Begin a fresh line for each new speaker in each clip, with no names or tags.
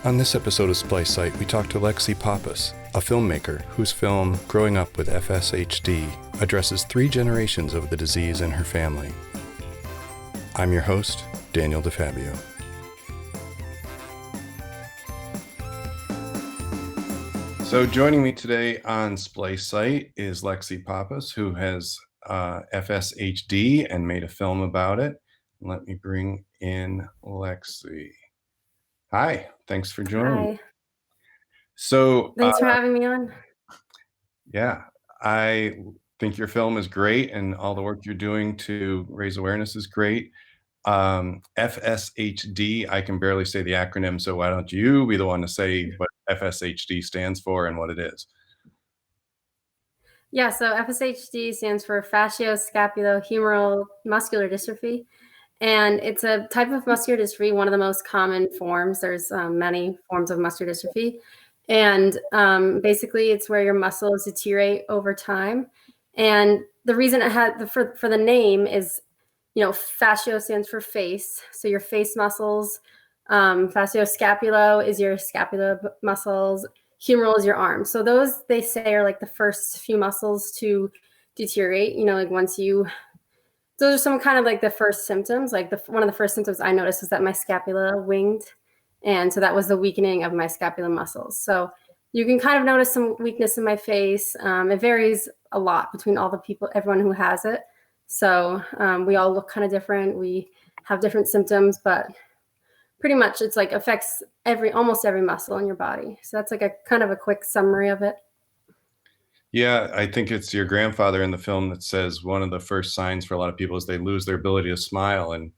On this episode of Splice Site, we talk to Lexi Pappas, a filmmaker whose film, Growing Up with FSHD, addresses 3 generations of the disease in her family. I'm your host, Daniel DeFabio. So joining me today on Splice Site is Lexi Pappas, who has FSHD and made a film about it. Let me bring in Lexi. Hi, thanks for joining me.
Hi.
So,
Thanks for having me on.
Yeah, I think your film is great, and all the work you're doing to raise awareness is great. FSHD, I can barely say the acronym, so why don't you be the one to say what FSHD stands for and what it is?
Yeah, so FSHD stands for facioscapulohumeral muscular dystrophy, and it's a type of muscular dystrophy, one of the most common forms. There's many forms of muscular dystrophy, and basically it's where your muscles deteriorate over time. And the reason it had for the name is, fascio stands for face, so your face muscles. Facioscapulo is your scapula muscles. Humeral is your arm. So those, they say, are like the first few muscles to deteriorate. Like once you, those are some kind of like the first symptoms. Like one of the first symptoms I noticed was that my scapula winged. And so that was the weakening of my scapular muscles. So you can kind of notice some weakness in my face. It varies a lot between all the people, everyone who has it. So we all look kind of different. We have different symptoms, but pretty much it's like affects almost every muscle in your body. So that's like a kind of a quick summary of it.
Yeah, I think it's your grandfather in the film that says one of the first signs for a lot of people is they lose their ability to smile. And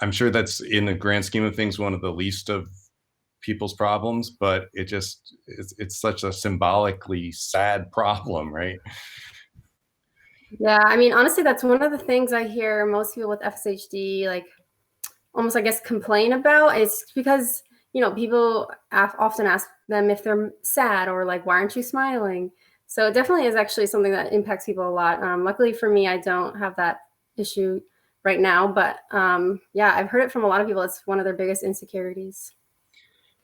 I'm sure that's, in the grand scheme of things, one of the least of people's problems, but it's such a symbolically sad problem, right?
Yeah, I mean, honestly, that's one of the things I hear most people with FSHD, like, almost, I guess, complain about. It's because, people often ask them if they're sad or like, why aren't you smiling? So it definitely is actually something that impacts people a lot. Luckily for me, I don't have that issue right now, but yeah, I've heard it from a lot of people. It's one of their biggest insecurities.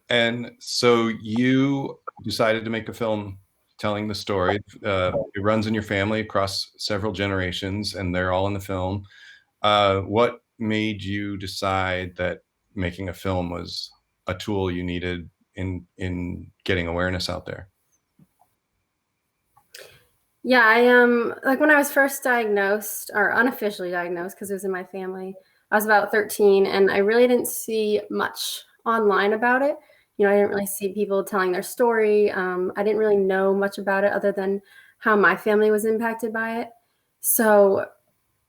And so you decided to make a film telling the story. It runs in your family across several generations, and they're all in the film. What made you decide that making a film was a tool you needed in getting awareness out there?
Yeah, like when I was first diagnosed, or unofficially diagnosed, because it was in my family, I was about 13, and I really didn't see much online about it. I didn't really see people telling their story. I didn't really know much about it other than how my family was impacted by it. So,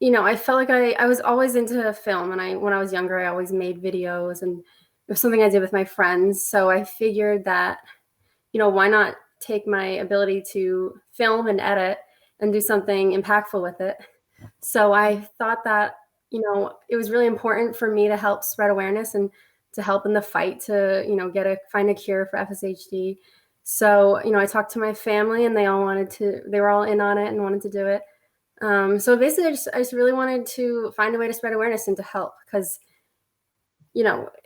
I felt like I was always into film, and when I was younger, I always made videos, and it was something I did with my friends. So I figured that, why not take my ability to film and edit and do something impactful with it. So I thought that, it was really important for me to help spread awareness and to help in the fight to, find a cure for FSHD. So, I talked to my family, and they were all in on it and wanted to do it. So basically I just really wanted to find a way to spread awareness and to help, because,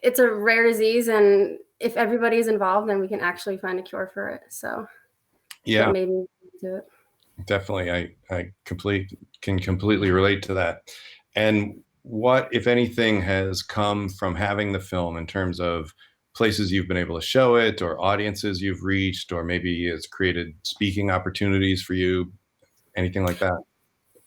it's a rare disease, and if everybody's involved, then we can actually find a cure for it. So
Yeah,
that made me do it.
definitely. I can completely relate to that. And what, if anything, has come from having the film in terms of places you've been able to show it, or audiences you've reached, or maybe it's created speaking opportunities for you, anything like that?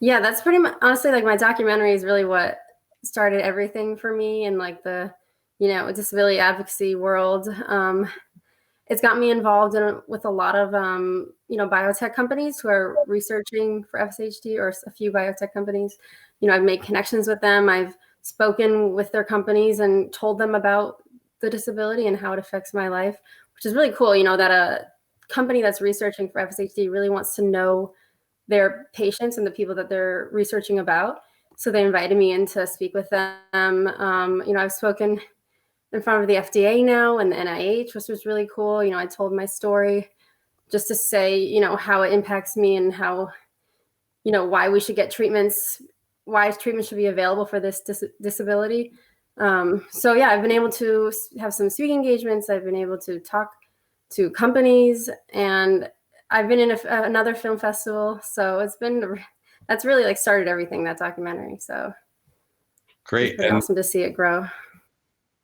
Yeah, that's pretty much, honestly, like, my documentary is really what started everything for me in like the, disability advocacy world. It's got me involved with a lot of, biotech companies who are researching for FSHD, or a few biotech companies. I've made connections with them. I've spoken with their companies and told them about the disability and how it affects my life, which is really cool, that a company that's researching for FSHD really wants to know their patients and the people that they're researching about. So they invited me in to speak with them. I've spoken in front of the FDA now and the NIH, which was really cool. I told my story just to say, how it impacts me, and how, why we should get treatments, why treatment should be available for this disability. So yeah, I've been able to have some speaking engagements. I've been able to talk to companies, and I've been in another film festival. So that's really like started everything, that documentary. So it's
Great.
pretty
And
awesome to see it grow.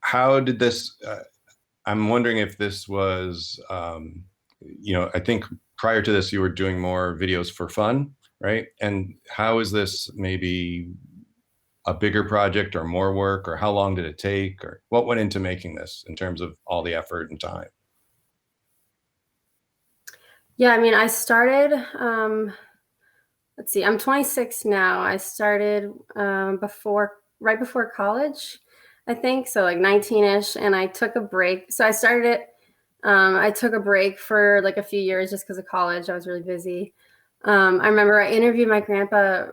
how did this, I'm wondering if this was, I think prior to this, you were doing more videos for fun, right? And how is this maybe a bigger project or more work, or how long did it take, or what went into making this in terms of all the effort and time?
Yeah, I mean, I started, let's see, I'm 26 now. I started right before college, I think. So like 19-ish, and I took a break. So I started it, I took a break for like a few years just because of college. I was really busy. I remember I interviewed my grandpa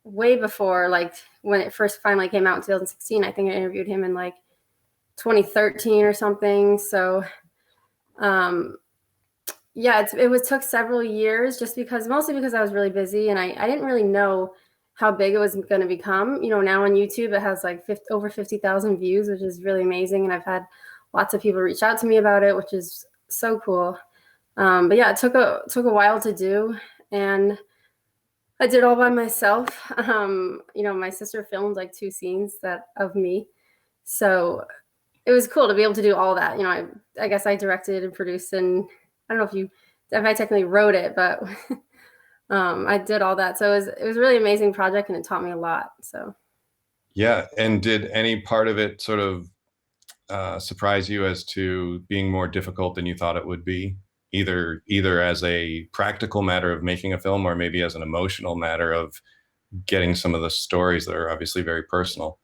way before, like when it first finally came out in 2016. I think I interviewed him in like 2013 or something. So, yeah, took several years, just because, mostly because I was really busy, and I didn't really know how big it was going to become. Now on YouTube, it has like over 50,000 views, which is really amazing. And I've had lots of people reach out to me about it, which is so cool. But yeah, it took a while to do, and I did all by myself. My sister filmed like 2 scenes of me, so it was cool to be able to do all that. I guess I directed and produced, and I don't know if I technically wrote it, but I did all that. So it was a really amazing project, and it taught me a lot. So
Yeah. And did any part of it sort of surprise you as to being more difficult than you thought it would be, either as a practical matter of making a film, or maybe as an emotional matter of getting some of the stories that are obviously very personal?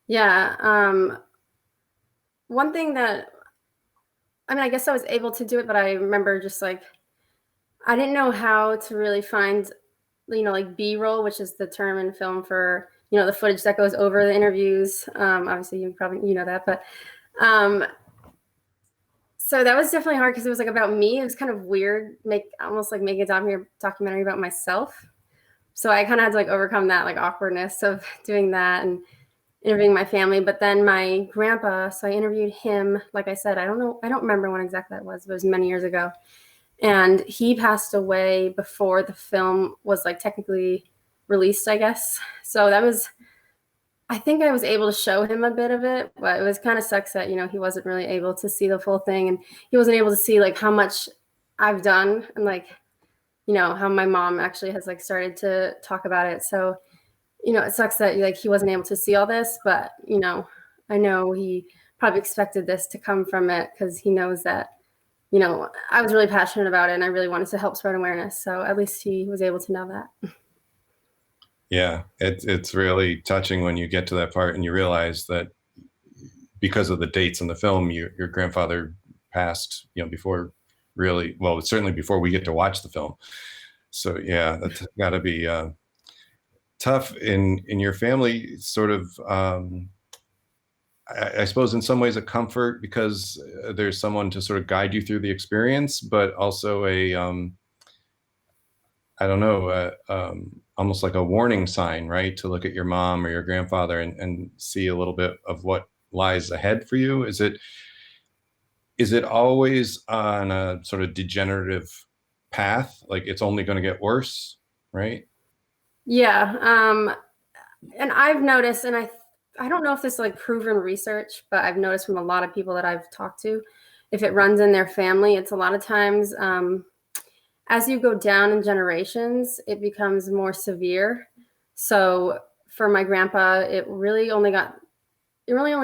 yeah, one thing that, I mean, I guess I was able to do it, but I remember just like I didn't know how to really find, like B-roll, which is the term in film for, the footage that goes over the interviews. Obviously, you know that, but um, so that was definitely hard because it was like about me. It was kind of weird, almost like making a documentary about myself. So I kind of had to like overcome that like awkwardness of doing that and interviewing my family. But then my grandpa, so I interviewed him. Like I said, I don't remember when exactly that was. It was many years ago. And he passed away before the film was like technically released, I guess. So I think I was able to show him a bit of it, but it was kind of sucks that, he wasn't really able to see the full thing, and he wasn't able to see like how much I've done, and like, how my mom actually has like started to talk about it. So, it sucks that like he wasn't able to see all this, but, I know he probably expected this to come from it, because he knows that, I was really passionate about it, and I really wanted to help spread awareness. So at least he was able to know that.
Yeah, it's really touching when you get to that part and you realize that because of the dates in the film, your grandfather passed, before really, well, certainly before we get to watch the film. So yeah, that's got to be tough in your family, sort of. I suppose in some ways a comfort, because there's someone to sort of guide you through the experience, but also I don't know, almost like a warning sign, right? To look at your mom or your grandfather and see a little bit of what lies ahead for you. Is it always on a sort of degenerative path? Like it's only going to get worse, right?
Yeah. And I've noticed, and I don't know if this is like proven research, but I've noticed from a lot of people that I've talked to, if it runs in their family, it's a lot of times, as you go down in generations, it becomes more severe. So for my grandpa, it really only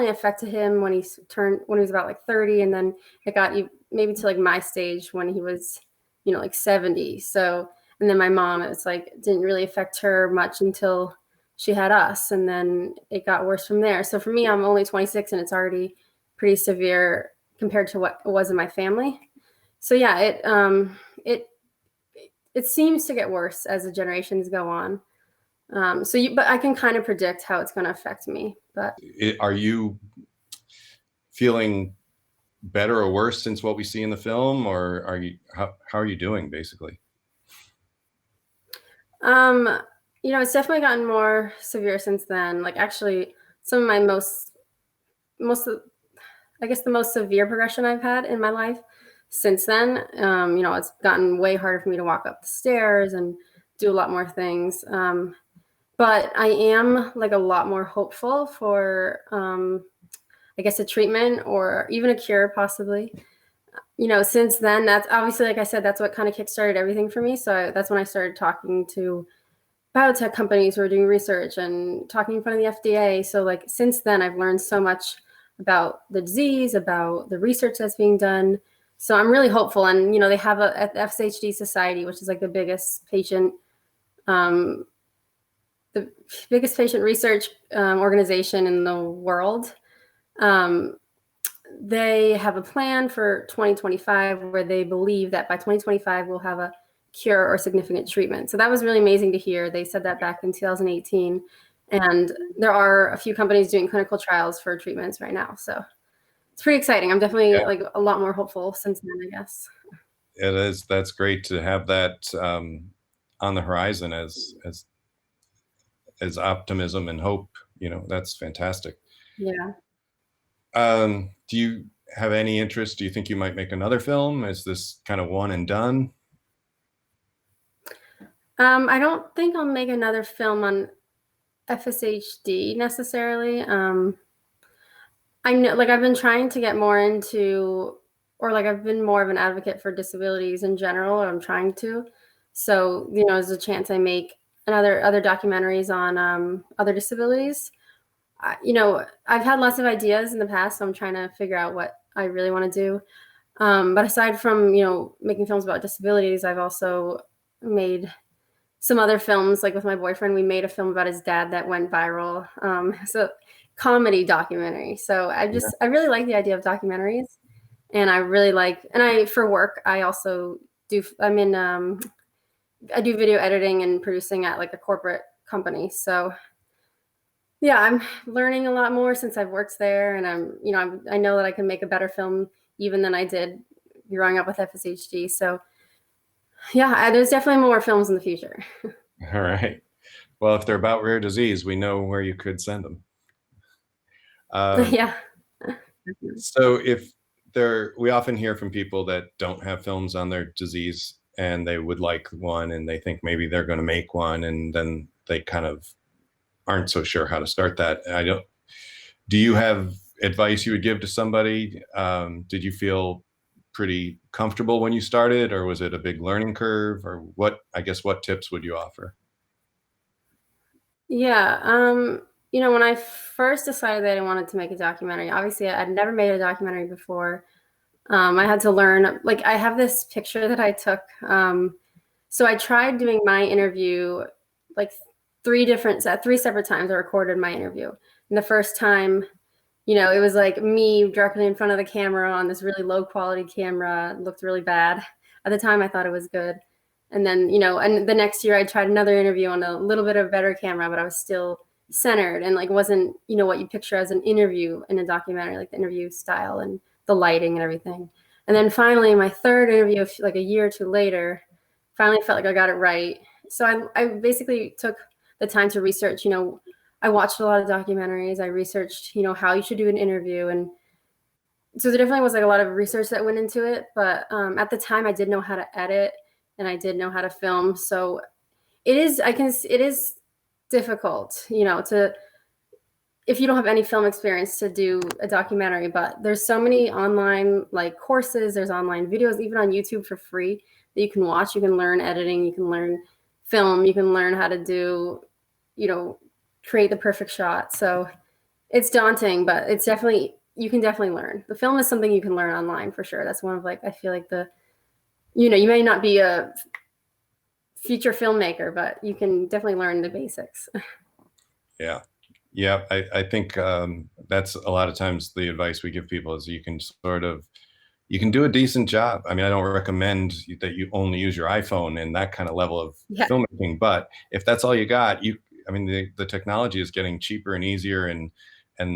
affected him when he was about like 30, and then it got maybe to like my stage when he was, like 70. So, and then my mom, it's like didn't really affect her much until she had us, and then it got worse from there. So for me, I'm only 26, and it's already pretty severe compared to what it was in my family. So yeah, it seems to get worse as the generations go on. But I can kind of predict how it's going to affect me. But
Are you feeling better or worse since what we see in the film, or how are you doing basically?
um, It's definitely gotten more severe since then. Like actually, some of my most of, I guess the most severe progression I've had in my life since then. It's gotten way harder for me to walk up the stairs and do a lot more things. But I am like a lot more hopeful for, I guess, a treatment or even a cure, possibly. Since then, that's obviously, like I said, that's what kind of kickstarted everything for me. So that's when I started talking to biotech companies who are doing research and talking in front of the FDA. So like since then, I've learned so much about the disease, about the research that's being done. So I'm really hopeful. And they have a FSHD Society, which is like um, the biggest patient research organization in the world. Um, they have a plan for 2025 where they believe that by 2025 we'll have a cure or significant treatment. So that was really amazing to hear. They said that back in 2018, and there are a few companies doing clinical trials for treatments right now. So it's pretty exciting. I'm definitely
Yeah,
like a lot more hopeful since then, I guess.
it is. That's great to have that on the horizon as optimism and hope. That's fantastic.
Yeah.
Do you have any interest? Do you think you might make another film? Is this kind of one and done?
I don't think I'll make another film on FSHD necessarily. I know, like, I've been trying to get more into, or like, I've been more of an advocate for disabilities in general. Or I'm trying to. So, there's a chance I make other documentaries on other disabilities. I've had lots of ideas in the past, so I'm trying to figure out what I really want to do. But aside from, making films about disabilities, I've also made some other films. Like with my boyfriend, we made a film about his dad that went viral. So comedy documentary. So I really like the idea of documentaries, and I really like, and for work, I also I do video editing and producing at like a corporate company. So yeah, I'm learning a lot more since I've worked there, and I know that I can make a better film even than I did growing up with FSHD. So yeah, there's definitely more films in the future.
All right. Well, if they're about rare disease, we know where you could send them.
Yeah.
So we often hear from people that don't have films on their disease and they would like one and they think maybe they're going to make one and then they kind of aren't so sure how to start that. Do you have advice you would give to somebody? Did you feel pretty comfortable when you started, or was it a big learning curve, or what tips would you offer?
Yeah. When I first decided that I wanted to make a documentary, obviously I'd never made a documentary before. I had to learn, like, I have this picture that I took. So I tried doing my interview like three separate times. I recorded my interview. And the first time, it was like me directly in front of the camera on this really low quality camera. It looked really bad. At the time, I thought it was good. And then, and the next year I tried another interview on a little bit of better camera, but I was still centered and like wasn't, what you picture as an interview in a documentary, like the interview style and the lighting and everything. And then finally, my third interview, like a year or two later, finally felt like I got it right. So I basically took the time to research, I watched a lot of documentaries. I researched, how you should do an interview. And so there definitely was like a lot of research that went into it. But at the time I did know how to edit and I did know how to film. So it is difficult, if you don't have any film experience to do a documentary, but there's so many online like courses, there's online videos, even on YouTube for free that you can watch. You can learn editing, you can learn film, you can learn how to do, create the perfect shot. So it's daunting, but you can definitely learn. The film is something you can learn online for sure. That's one of like, I feel like you may not be a feature filmmaker, but you can definitely learn the basics.
Yeah. Yeah, I think that's a lot of times the advice we give people is you can do a decent job. I mean, I don't recommend that you only use your iPhone and that kind of level of
Yeah.
filmmaking, but if that's all you got, I mean, the technology is getting cheaper and easier, and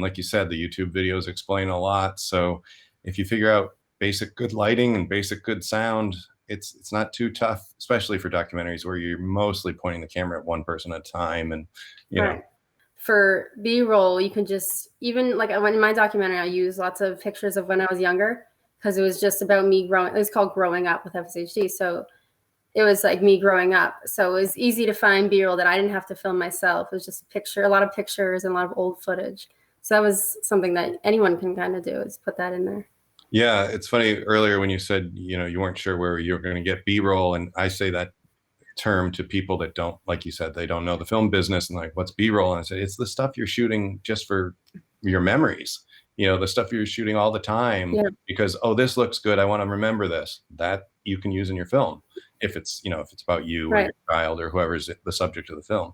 like you said, the YouTube videos explain a lot. So if you figure out basic good lighting and basic good sound, it's not too tough, especially for documentaries where you're mostly pointing the camera at one person at a time, and you know.
For B-roll, you can just, even like in my documentary, I use lots of pictures of when I was younger, because it was just about me growing. It was called Growing Up with FSHD, so it was like me growing up. So it was easy to find B-roll that I didn't have to film myself. It was just a lot of pictures and a lot of old footage. So that was something that anyone can kind of do, is put that in there.
Yeah, it's funny earlier when you said, you weren't sure where you were going to get B-roll, and I say that term to people that don't, like you said, they don't know the film business, and like, what's B-roll? And I say, it's the stuff you're shooting just for your memories, the stuff you're shooting all the time, because, oh, this looks good, I want to remember this, that you can use in your film if it's about you or your child or whoever's the subject of the film.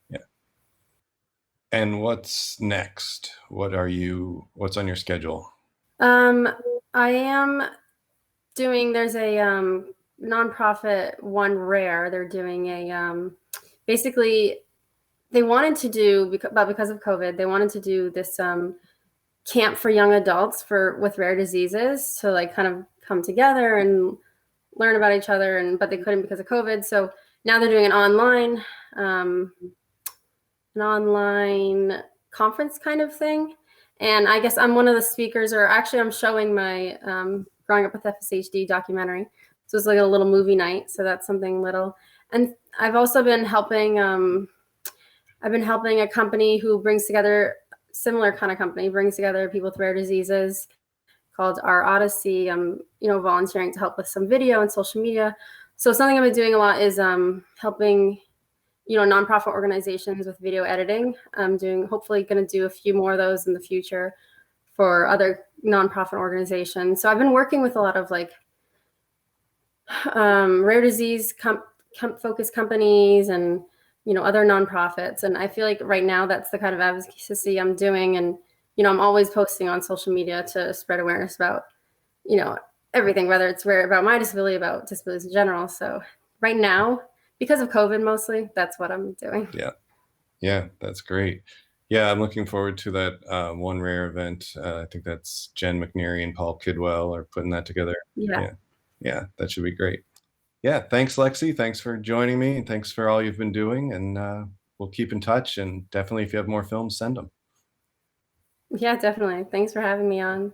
Yeah. And what's next? What's on your schedule?
I am doing, there's a nonprofit, One Rare. They're doing a basically, they wanted to do, but because of COVID, they wanted to do this camp for young adults with rare diseases, to like kind of come together and learn about each other, but they couldn't because of COVID. So now they're doing an online conference kind of thing. And I guess I'm one of the speakers, or actually I'm showing my Growing Up with FSHD documentary. So it's like a little movie night. So that's something little. And I've also been helping, a company who brings together, similar kind of company, brings together people with rare diseases, called Our Odyssey. I'm, volunteering to help with some video and social media. So something I've been doing a lot is helping, nonprofit organizations with video editing. I'm hopefully going to do a few more of those in the future for other nonprofit organizations. So I've been working with a lot of like rare disease focused companies and, other nonprofits. And I feel like right now that's the kind of advocacy I'm doing. And, I'm always posting on social media to spread awareness about, everything, whether it's about my disability, about disabilities in general. So right now, because of COVID mostly, that's what I'm doing.
Yeah, that's great. Yeah, I'm looking forward to that One Rare event. I think that's Jen McNeary and Paul Kidwell are putting that together. Yeah, that should be great. Yeah, thanks, Lexi. Thanks for joining me, and thanks for all you've been doing. And we'll keep in touch. And definitely, if you have more films, send them.
Yeah, definitely. Thanks for having me on.